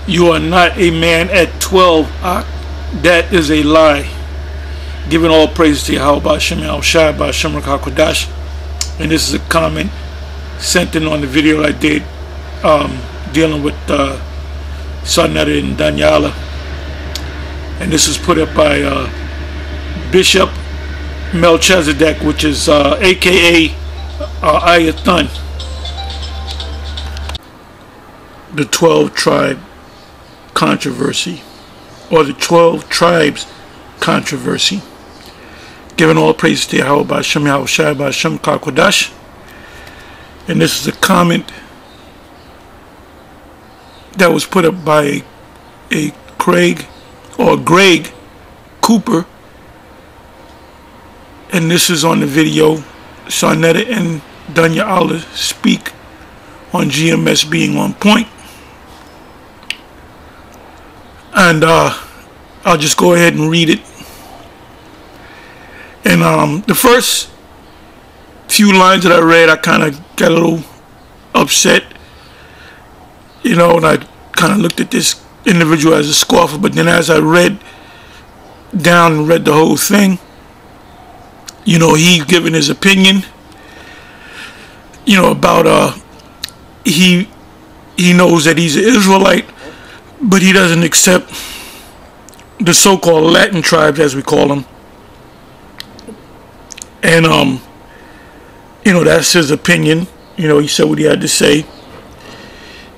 You are not a man at 12. That is a lie. Giving all praise to Yahweh Ba'Shem Yahushua Ba'Shem HaKodash. And this is a comment sent in on the video I did dealing with Sarnetta and Daniela. And this was put up by Bishop Melchizedek, which is aka Ayathun. The 12 tribe controversy, or the 12 tribes controversy. Giving all praise to Yahweh Ba'Shem Yahushua Ba'Shem HaKodash. And this is a comment that was put up by a Greg Cooper, and this is on the video. Sarnetta and Daniela speak on GMS being on point, and I'll just go ahead and read it. And the first few lines that I read, I kind of got a little upset, you know, and I kind of looked at this individual as a scoffer. But then as I read down and read the whole thing, you know, he's giving his opinion, you know, about he knows that he's an Israelite, but he doesn't accept the so-called Latin tribes, as we call them. And you know, that's his opinion. You know, he said what he had to say.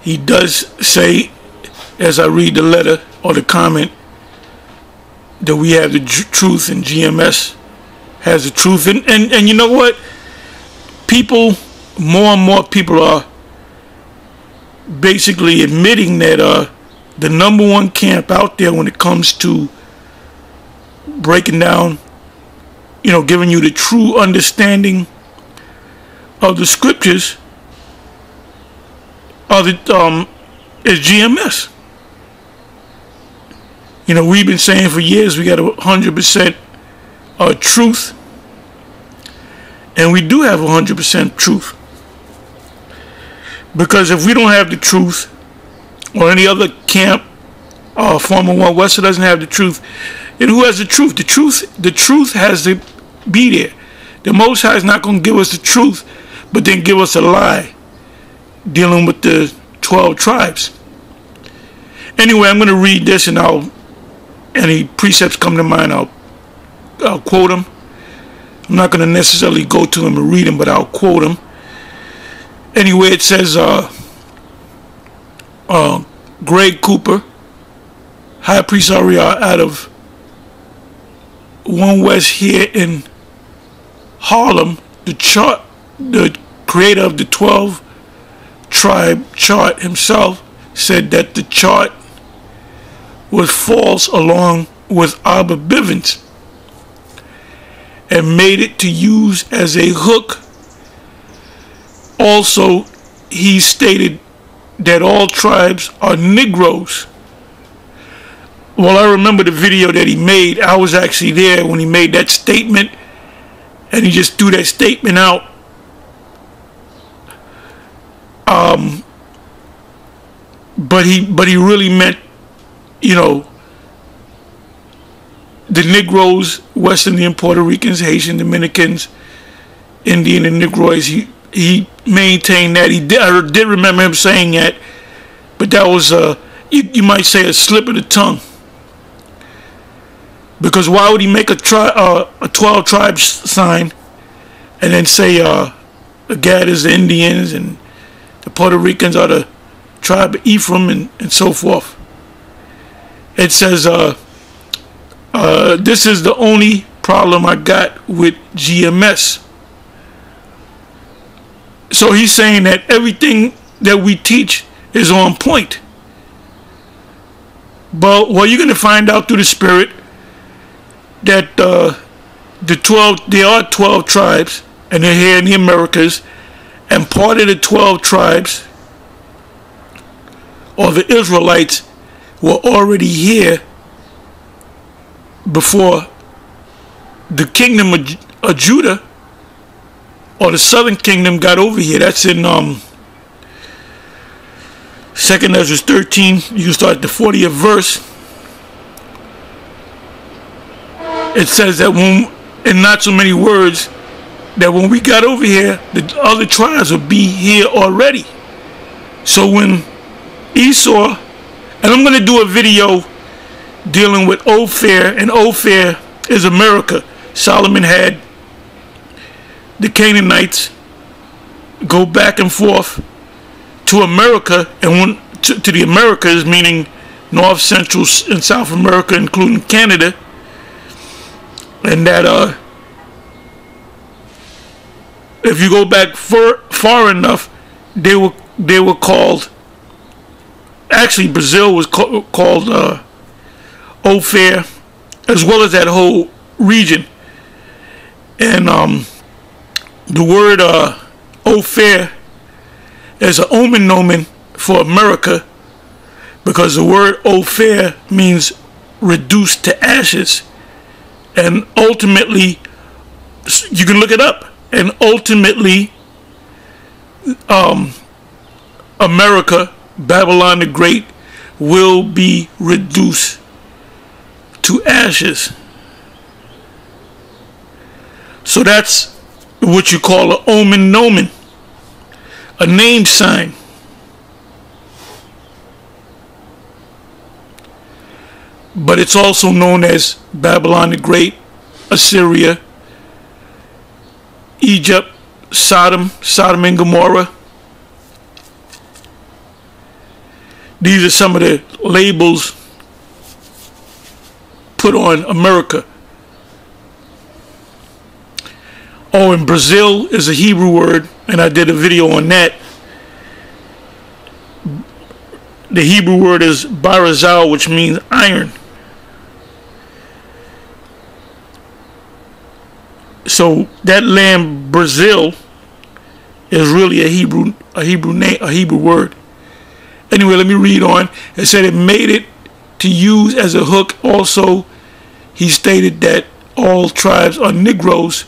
He does say, as I read the letter or the comment, that we have the truth, and GMS has the truth. And you know what? People, more and more people are basically admitting that the number one camp out there when it comes to breaking down, you know, giving you the true understanding of the scriptures of the is GMS. You know, we've been saying for years we got 100% truth, and we do have 100% truth. Because if we don't have the truth, or any other camp, former One Western doesn't have the truth, then who has the truth? The truth has to be there. The Most High is not going to give us the truth, but then give us a lie dealing with the 12 tribes. Anyway, I'm going to read this, and any precepts come to mind, I'll quote them. I'm not going to necessarily go to them and read them, but I'll quote them. Anyway, it says, Greg Cooper, High Priest Ariah out of One West here in Harlem, the creator of the 12 tribe chart himself, said that the chart was false along with Abba Bivens, and made it to use as a hook. Also, he stated that all tribes are Negroes. Well, I remember the video that he made. I was actually there when he made that statement, and he just threw that statement out. But he really meant, you know, the Negroes, West Indian, Puerto Ricans, Haitian, Dominicans, Indian, and Negroes. He maintained that. I did remember him saying that, but that was you might say a slip of the tongue. Because why would he make a 12 tribes sign and then say the Gad is the Indians and the Puerto Ricans are the tribe of Ephraim and so forth? It says this is the only problem I got with GMS. So he's saying that everything that we teach is on point. But well, you're going to find out through the Spirit that there are 12 tribes, and they're here in the Americas, and part of the 12 tribes, or the Israelites, were already here before the kingdom of Judah, or the southern kingdom, got over here. That's in 2nd Ezra 13, you can start at the 40th verse. It says that when, in not so many words, that when we got over here, the other tribes would be here already. So when Esau, and I'm going to do a video dealing with Ophir, and Ophir is America. Solomon had the Canaanites go back and forth to America, and when to the Americas, meaning North, Central, and South America, including Canada, and that if you go back far enough, they were called. Actually, Brazil was called Ophir, as well as that whole region. And the word Ophir is an omen nomen for America, because the word Ophir means reduced to ashes. And ultimately, you can look it up, and ultimately America, Babylon the Great, will be reduced to ashes. So that's what you call an omen nomen, a name sign. But it's also known as Babylon the Great, Assyria, Egypt, Sodom and Gomorrah. These are some of the labels put on America. Oh, and Brazil is a Hebrew word, and I did a video on that. The Hebrew word is barazal, which means iron. So that land, Brazil, is really a Hebrew word. Anyway, let me read on. It said it made it to use as a hook. Also, he stated that all tribes are Negroes.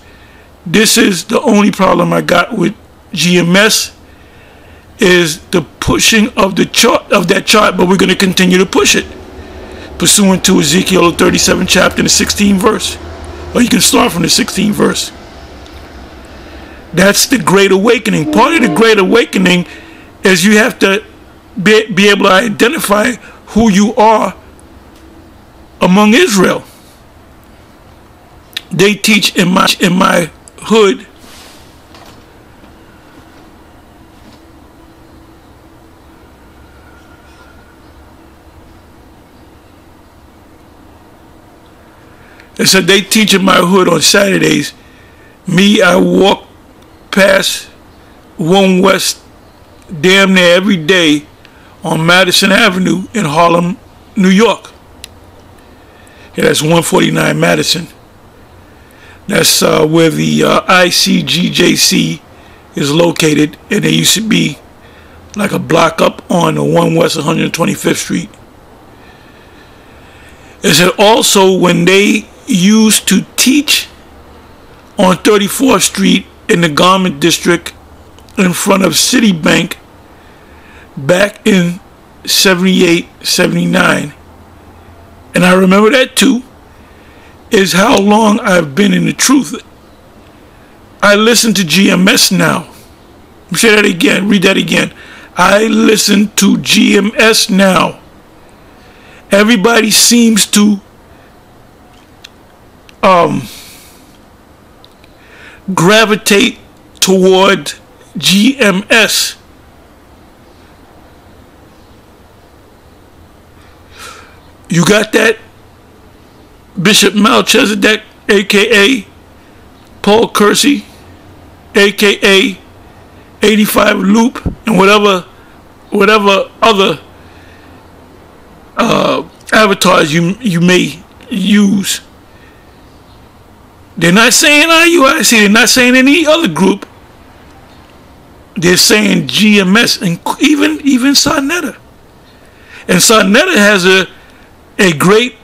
This is the only problem I got with GMS, is the pushing of the chart, of that chart, but we're going to continue to push it pursuant to Ezekiel 37 chapter and the 16th verse. Or you can start from the 16th verse. That's the Great Awakening. Part of the Great Awakening is you have to be able to identify who you are among Israel. They teach in my hood They said they teach in my hood on Saturdays. Me, I walk past 1 West damn near every day on Madison Avenue in Harlem, New York. Yeah, that's 149 Madison. That's where the ICGJC is located, and they used to be like a block up on the 1 West 125th Street. It said also when they used to teach on 34th Street in the Garment District in front of Citibank back in 78, 79, and I remember that too, is how long I've been in the truth. I listen to GMS now. Let me say that again, read that again. I listen to GMS now. Everybody seems to gravitate toward GMS. You got that? Bishop Melchizedek, aka Paul Kersey, aka 85 Loop, and whatever other avatars you may use. They're not saying IUIC, they're not saying any other group. They're saying GMS, and even Sarnetta. And Sarnetta has a great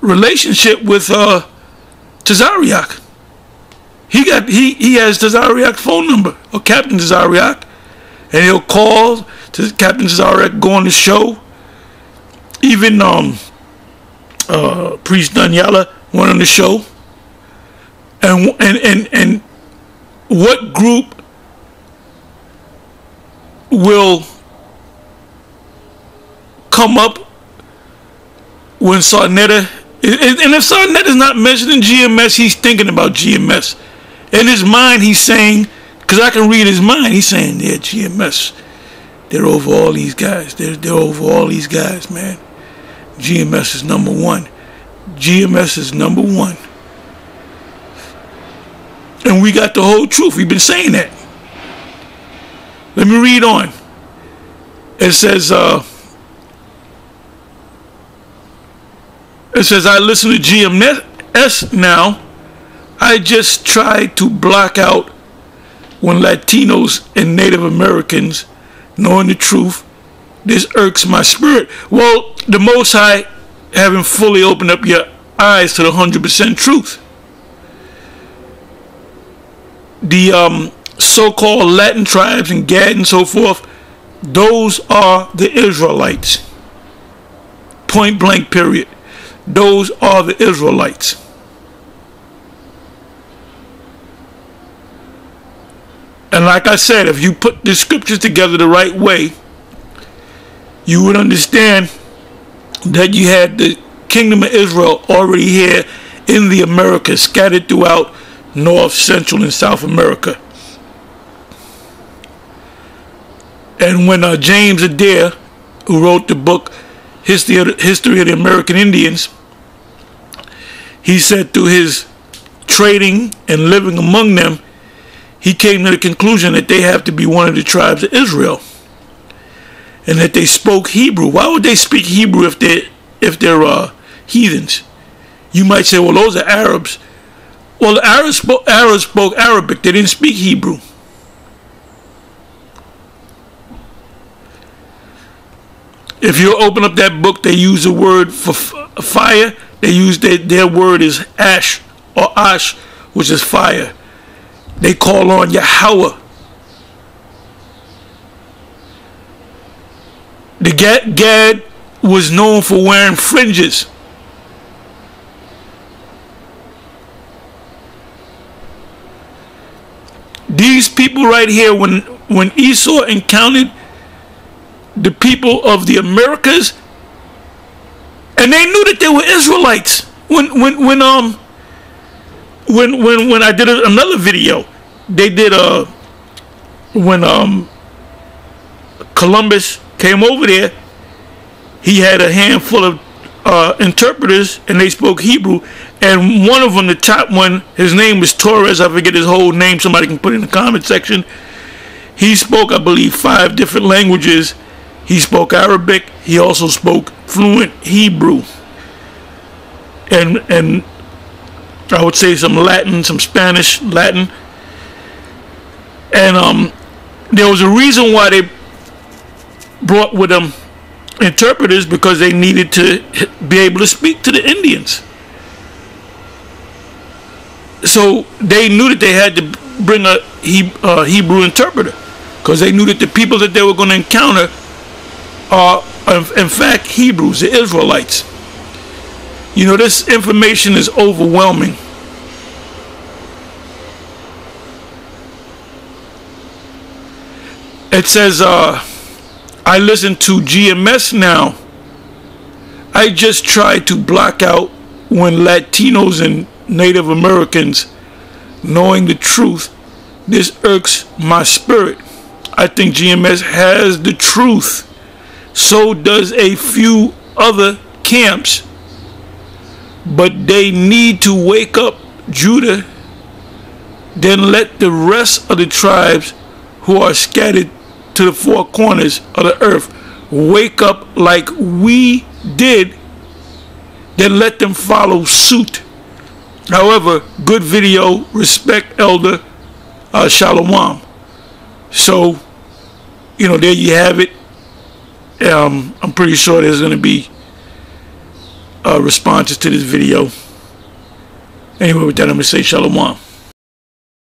relationship with Tazariak. He has Tazariak's phone number, or Captain Tazariak. and he'll call to Captain Zarek, go on the show. Even Priest Daniela went on the show. And what group will come up when Sarnetta, and if Sarnetta is not mentioning GMS, he's thinking about GMS. In his mind, he's saying, because I can read his mind, he's saying, yeah, GMS, they're over all these guys. They're over all these guys, man. GMS is number one. GMS is number one. And we got the whole truth. We've been saying that. Let me read on. It says, I listen to GMS now. I just try to block out when Latinos and Native Americans knowing the truth. This irks my spirit. Well, the Most High haven't fully opened up your eyes to the 100% truth. The so-called Latin tribes and Gad and so forth, those are the Israelites. Point blank, period. Those are the Israelites. And like I said, if you put the scriptures together the right way, you would understand that you had the kingdom of Israel already here in the Americas, scattered throughout North, Central, and South America. And when James Adair, who wrote the book History of the American Indians, he said through his trading and living among them, he came to the conclusion that they have to be one of the tribes of Israel, and that they spoke Hebrew. Why would they speak Hebrew if they're heathens? You might say, well, those are Arabs. Well, the Arabs spoke Arabic. They didn't speak Hebrew. If you open up that book, they use the word for fire. They use their word is ash or ash, which is fire. They call on Yahweh. The Gad was known for wearing fringes. These people right here, when Esau encountered the people of the Americas, and they knew that they were Israelites. When I did another video, they did when Columbus came over there, he had a handful of interpreters, and they spoke Hebrew. And one of them, the top one, his name was Torres. I forget his whole name. Somebody can put it in the comment section. He spoke, I believe, 5 different languages. He spoke Arabic. He also spoke fluent Hebrew. And I would say some Latin, some Spanish, Latin. And there was a reason why they brought with them interpreters, because they needed to be able to speak to the Indians. So they knew that they had to bring a Hebrew interpreter, because they knew that the people that they were going to encounter are, in fact, Hebrews, the Israelites. You know, this information is overwhelming. It says, I listen to GMS now. I just try to block out when Latinos and Native Americans knowing the truth. This irks my spirit. I think GMS has the truth. So does a few other camps. But they need to wake up, Judah. Then let the rest of the tribes who are scattered to the 4 corners of the earth wake up like we did. Then let them follow suit. However, good video. Respect, Elder. Shalom. So, you know, there you have it. I'm pretty sure there's going to be responses to this video. Anyway, with that, I'm going to say Shalom.